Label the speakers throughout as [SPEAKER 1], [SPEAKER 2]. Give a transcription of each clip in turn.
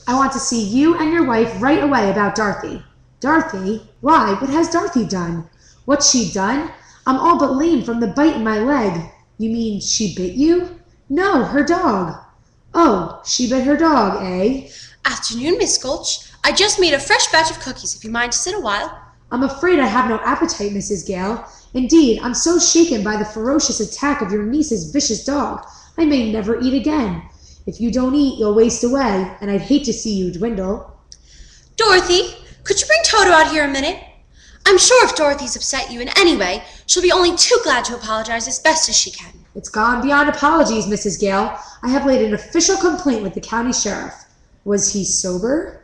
[SPEAKER 1] I want to see you and your wife right away about Dorothy. Dorothy? Why, what has Dorothy done? What's she done? I'm all but lame from the bite in my leg. You mean she bit you? No, her dog. Oh, she bit her dog, eh?
[SPEAKER 2] Afternoon, Miss Gulch. I just made a fresh batch of cookies, if you mind to sit a while.
[SPEAKER 1] I'm afraid I have no appetite, Mrs. Gale. Indeed, I'm so shaken by the ferocious attack of your niece's vicious dog, I may never eat again. If you don't eat, you'll waste away, and I'd hate to see you dwindle.
[SPEAKER 2] Dorothy, could you bring Toto out here a minute? I'm sure if Dorothy's upset you in any way, she'll be only too glad to apologize as best as she can.
[SPEAKER 1] It's gone beyond apologies, Mrs. Gale. I have laid an official complaint with the county sheriff. Was he sober?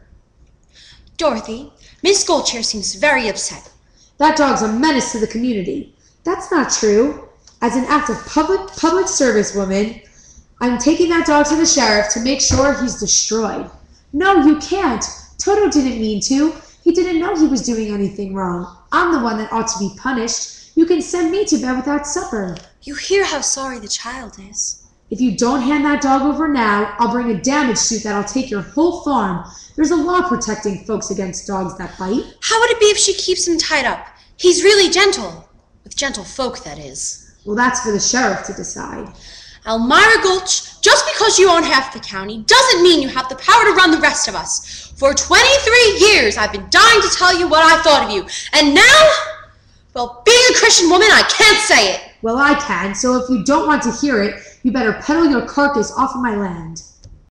[SPEAKER 2] Dorothy, Miss Gulch here seems very upset.
[SPEAKER 1] That dog's a menace to the community. That's not true. As an act of public service, woman, I'm taking that dog to the sheriff to make sure he's destroyed. No, you can't. Toto didn't mean to. He didn't know he was doing anything wrong. I'm the one that ought to be punished. You can send me to bed without supper.
[SPEAKER 2] You hear how sorry the child is.
[SPEAKER 1] If you don't hand that dog over now, I'll bring a damage suit that'll take your whole farm. There's a law protecting folks against dogs that bite.
[SPEAKER 2] How would it be if she keeps him tied up? He's really gentle. With gentle folk, that is.
[SPEAKER 1] Well, that's for the sheriff to decide.
[SPEAKER 2] Elmira Gulch, just because you own half the county doesn't mean you have the power to run the rest of us. For 23 years, I've been dying to tell you what I thought of you. And now, well, being a Christian woman, I can't say it.
[SPEAKER 1] Well, I can, so if you don't want to hear it, you better peddle your carcass off of my land.